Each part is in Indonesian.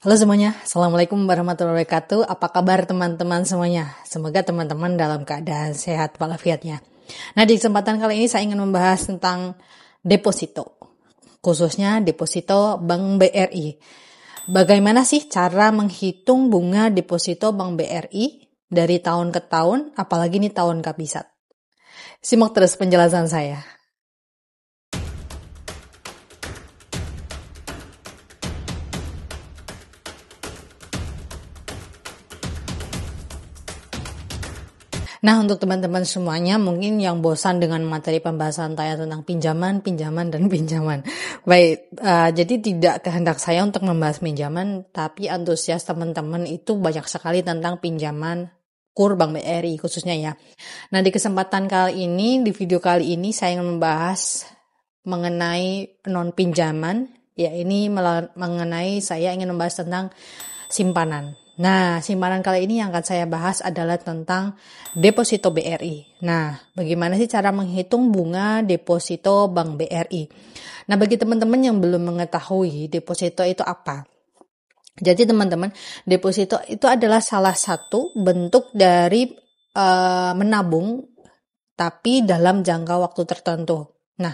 Halo semuanya, Assalamualaikum warahmatullahi wabarakatuh. Apa kabar teman-teman semuanya? Semoga teman-teman dalam keadaan sehat walafiatnya. Nah, di kesempatan kali ini saya ingin membahas tentang deposito, khususnya deposito Bank BRI. Bagaimana sih cara menghitung bunga deposito Bank BRI dari tahun ke tahun, apalagi ini tahun kabisat? Simak terus penjelasan saya. Nah, untuk teman-teman semuanya mungkin yang bosan dengan materi pembahasan saya tentang pinjaman, dan pinjaman. Baik, jadi tidak kehendak saya untuk membahas pinjaman, tapi antusias teman-teman itu banyak sekali tentang pinjaman KUR Bank BRI khususnya ya. Nah, di kesempatan kali ini, di video kali ini saya ingin membahas mengenai non pinjaman, ya ini mengenai saya ingin membahas tentang simpanan. Nah, simpanan kali ini yang akan saya bahas adalah tentang deposito BRI. Nah, bagaimana sih cara menghitung bunga deposito Bank BRI? Nah, bagi teman-teman yang belum mengetahui deposito itu apa? Jadi teman-teman, deposito itu adalah salah satu bentuk dari menabung tapi dalam jangka waktu tertentu. Nah,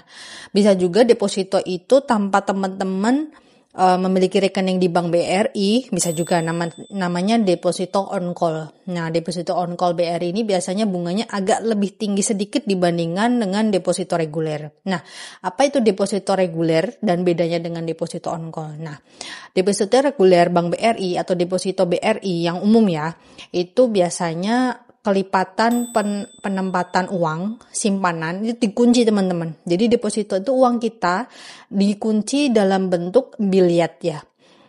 bisa juga deposito itu tanpa teman-teman memiliki rekening di Bank BRI, bisa juga namanya deposito on call. Nah, deposito on call BRI ini biasanya bunganya agak lebih tinggi sedikit dibandingkan dengan deposito reguler. Nah, apa itu deposito reguler dan bedanya dengan deposito on call? Nah, deposito reguler Bank BRI atau deposito BRI yang umum ya, itu biasanya kelipatan penempatan uang simpanan itu dikunci teman-teman. Jadi deposito itu uang kita dikunci dalam bentuk biliet ya.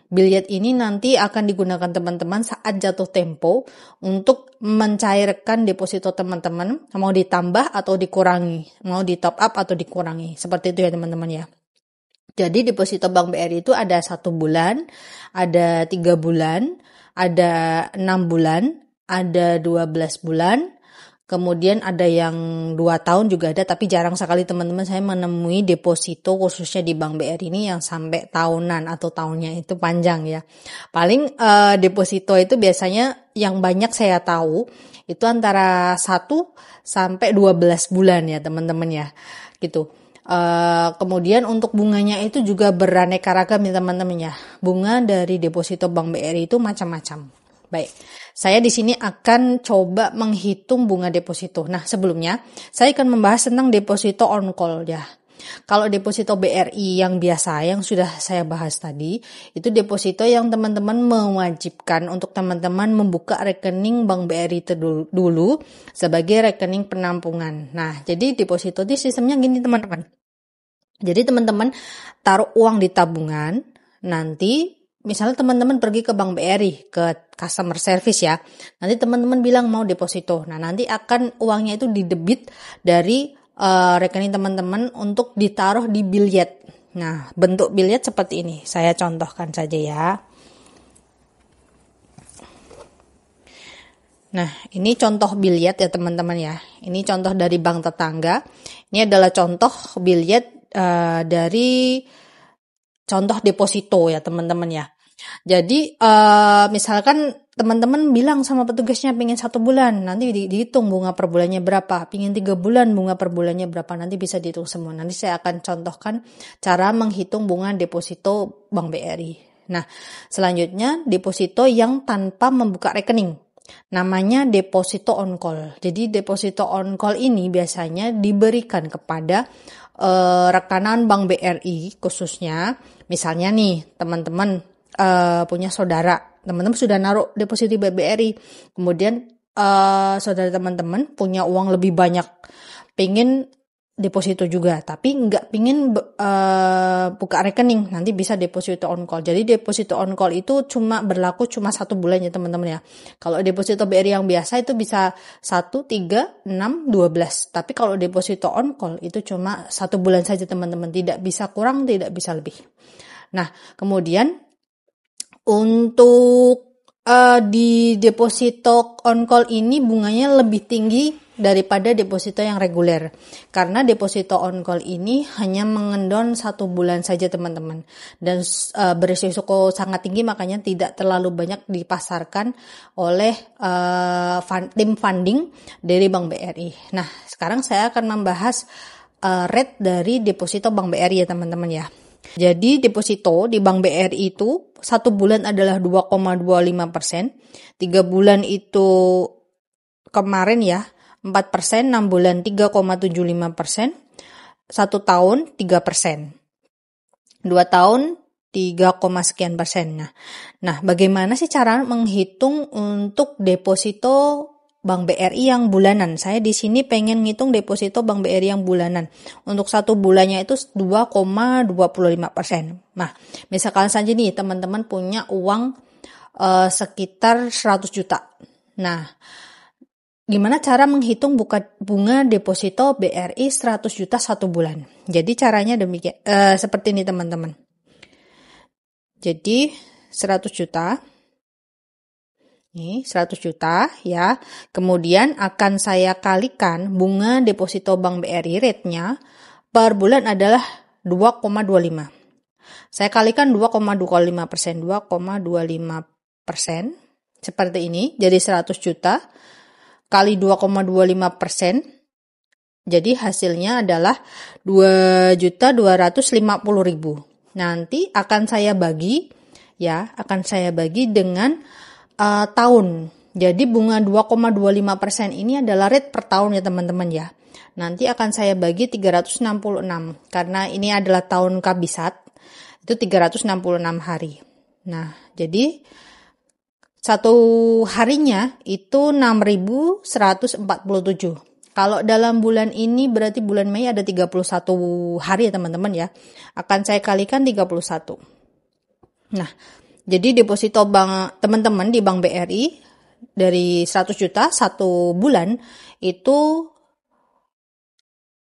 Biliet ini nanti akan digunakan teman-teman saat jatuh tempo untuk mencairkan deposito teman-teman, mau ditambah atau dikurangi, mau di top up atau dikurangi. Seperti itu ya teman-teman ya. Jadi deposito Bank BRI itu ada 1 bulan, ada 3 bulan, ada 6 bulan, ada 12 bulan, kemudian ada yang 2 tahun juga ada, tapi jarang sekali teman-teman saya menemui deposito khususnya di Bank BRI ini yang sampai tahunan atau tahunnya itu panjang ya. Paling deposito itu biasanya yang banyak saya tahu itu antara 1 sampai 12 bulan ya teman-teman ya, gitu. Kemudian untuk bunganya itu juga beraneka ragam ya teman-teman ya. Bunga dari deposito Bank BRI itu macam-macam. Baik, saya di sini akan coba menghitung bunga deposito. Nah, sebelumnya saya akan membahas tentang deposito on call ya. Kalau deposito BRI yang biasa yang sudah saya bahas tadi, itu deposito yang teman-teman mewajibkan untuk teman-teman membuka rekening Bank BRI dulu sebagai rekening penampungan. Nah, jadi deposito itu sistemnya gini teman-teman. Jadi teman-teman taruh uang di tabungan, nanti misalnya teman-teman pergi ke Bank BRI, ke customer service ya. Nanti teman-teman bilang mau deposito. Nah, nanti akan uangnya itu didebit dari rekening teman-teman untuk ditaruh di biliet. Nah, bentuk biliet seperti ini. Saya contohkan saja ya. Nah, ini contoh biliet ya teman-teman ya. Ini contoh dari bank tetangga. Ini adalah contoh biliet dari contoh deposito ya teman-teman ya. Jadi misalkan teman-teman bilang sama petugasnya pengen 1 bulan, nanti dihitung bunga per bulannya berapa. Pengen 3 bulan bunga per bulannya berapa, nanti bisa dihitung semua. Nanti saya akan contohkan cara menghitung bunga deposito Bank BRI. Nah, selanjutnya deposito yang tanpa membuka rekening. Namanya deposito on call. Jadi deposito on call ini biasanya diberikan kepada rekanan Bank BRI khususnya. Misalnya nih teman-teman punya saudara, teman-teman sudah naruh deposito di BRI, kemudian saudara teman-teman punya uang lebih banyak, pengen deposito juga, tapi nggak pingin buka rekening, nanti bisa deposito on call. Jadi deposito on call itu berlaku cuma 1 bulan ya teman-teman ya. Kalau deposito BRI yang biasa itu bisa 1, 3, 6, 12. Tapi kalau deposito on call itu cuma 1 bulan saja teman-teman, tidak bisa kurang, tidak bisa lebih. Nah, kemudian untuk di deposito on call ini bunganya lebih tinggi daripada deposito yang reguler. Karena deposito on call ini hanya mengendon 1 bulan saja teman-teman. Dan berisiko sangat tinggi, makanya tidak terlalu banyak dipasarkan oleh tim funding dari Bank BRI. Nah, sekarang saya akan membahas rate dari deposito Bank BRI ya teman-teman ya. Jadi deposito di Bank BRI itu 1 bulan adalah 2,25%, 3 bulan itu kemarin ya 4%, 6 bulan 3,75%, 1 tahun 3%, 2 tahun 3, sekian persen. Nah, bagaimana sih cara menghitung untuk deposito Bank BRI yang bulanan? Saya di sini pengen ngitung deposito Bank BRI yang bulanan. Untuk 1 bulannya itu 2,25%. Nah, misalkan saja nih teman-teman punya uang sekitar 100 juta. Nah, gimana cara menghitung bunga deposito BRI 100 juta 1 bulan? Jadi caranya demikian, seperti ini teman-teman. Jadi 100 juta. Nih, 100 juta ya. Kemudian akan saya kalikan bunga deposito Bank BRI rate-nya per bulan adalah 2,25. Saya kalikan 2,25%, 2,25%. Seperti ini, jadi 100 juta kali 2,25%. Jadi hasilnya adalah 2.250.000. Nanti akan saya bagi dengan tahun. Jadi bunga 2,25% ini adalah rate per tahun ya teman-teman ya. Nanti akan saya bagi 366 karena ini adalah tahun kabisat. Itu 366 hari. Nah, jadi satu harinya itu 6.147. Kalau dalam bulan ini berarti bulan Mei ada 31 hari ya teman-teman ya. Akan saya kalikan 31. Nah, jadi deposito bank teman-teman di Bank BRI dari 100 juta 1 bulan itu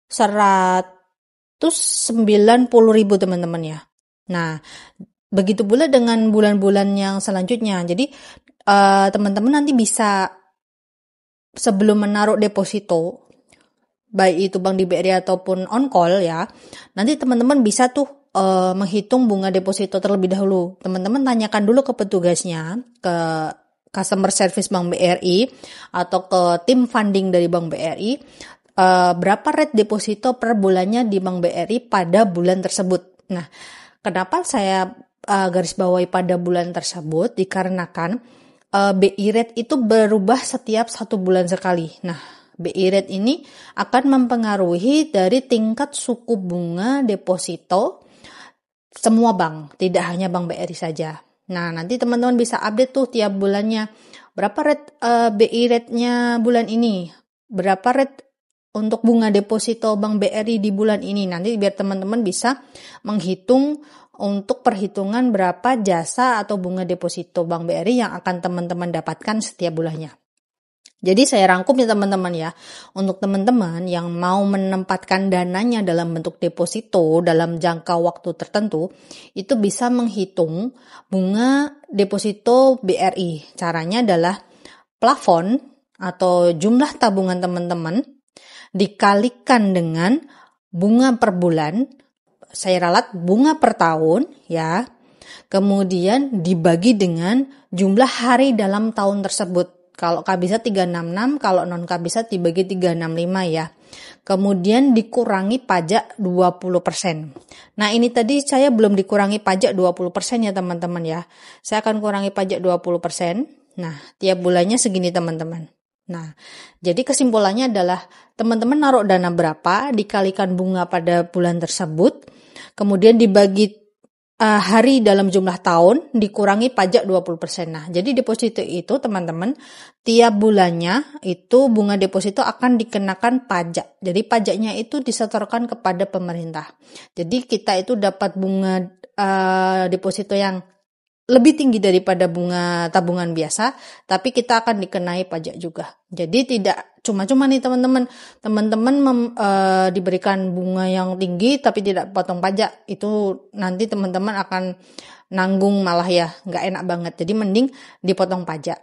190.000 teman-teman ya. Nah, begitu pula dengan bulan-bulan yang selanjutnya. Jadi teman-teman nanti bisa sebelum menaruh deposito, baik itu Bank di BRI ataupun on call ya, nanti teman-teman bisa tuh menghitung bunga deposito terlebih dahulu. Teman-teman tanyakan dulu ke petugasnya, ke customer service Bank BRI atau ke tim funding dari Bank BRI, berapa rate deposito per bulannya di Bank BRI pada bulan tersebut. Nah, kenapa saya garis bawahi pada bulan tersebut? Dikarenakan BI rate itu berubah setiap 1 bulan sekali. Nah, BI rate ini akan mempengaruhi dari tingkat suku bunga deposito semua bank, tidak hanya Bank BRI saja. Nah, nanti teman-teman bisa update tuh tiap bulannya. Berapa rate BI rate-nya bulan ini? Berapa rate untuk bunga deposito Bank BRI di bulan ini? Nanti biar teman-teman bisa menghitung untuk perhitungan berapa jasa atau bunga deposito Bank BRI yang akan teman-teman dapatkan setiap bulannya. Jadi saya rangkum ya teman-teman ya, untuk teman-teman yang mau menempatkan dananya dalam bentuk deposito dalam jangka waktu tertentu, itu bisa menghitung bunga deposito BRI. Caranya adalah plafon atau jumlah tabungan teman-teman dikalikan dengan bunga per bulan, saya ralat bunga per tahun ya, kemudian dibagi dengan jumlah hari dalam tahun tersebut. Kalau kabisat 366, kalau non kabisat dibagi 365 ya. Kemudian dikurangi pajak 20%. Nah, ini tadi saya belum dikurangi pajak 20% ya teman-teman ya. Saya akan kurangi pajak 20%. Nah, tiap bulannya segini teman-teman. Nah, jadi kesimpulannya adalah teman-teman naruh dana berapa dikalikan bunga pada bulan tersebut, kemudian dibagi hari dalam jumlah tahun, dikurangi pajak 20%. Nah, jadi deposito itu teman-teman, tiap bulannya itu bunga deposito akan dikenakan pajak. Jadi pajaknya itu disetorkan kepada pemerintah. Jadi kita itu dapat bunga deposito yang lebih tinggi daripada bunga tabungan biasa, tapi kita akan dikenai pajak juga. Jadi tidak cuma-cuma nih teman-teman diberikan bunga yang tinggi tapi tidak potong pajak, itu nanti teman-teman akan nanggung malah ya, nggak enak banget. Jadi mending dipotong pajak.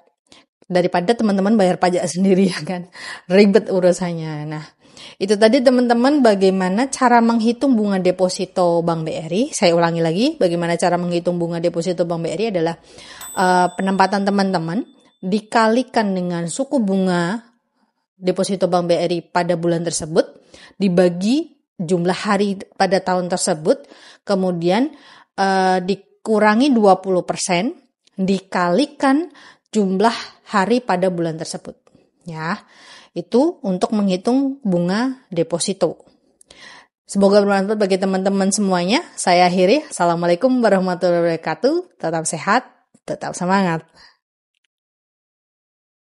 daripada teman-teman bayar pajak sendiri ya kan. Ribet urusannya. Nah, itu tadi teman-teman bagaimana cara menghitung bunga deposito Bank BRI. Saya ulangi lagi, bagaimana cara menghitung bunga deposito Bank BRI adalah penempatan teman-teman dikalikan dengan suku bunga deposito Bank BRI pada bulan tersebut, dibagi jumlah hari pada tahun tersebut, kemudian dikurangi 20%, dikalikan jumlah hari pada bulan tersebut. Ya, itu untuk menghitung bunga deposito. Semoga bermanfaat bagi teman-teman semuanya. Saya akhiri. Assalamualaikum warahmatullahi wabarakatuh. Tetap sehat, tetap semangat.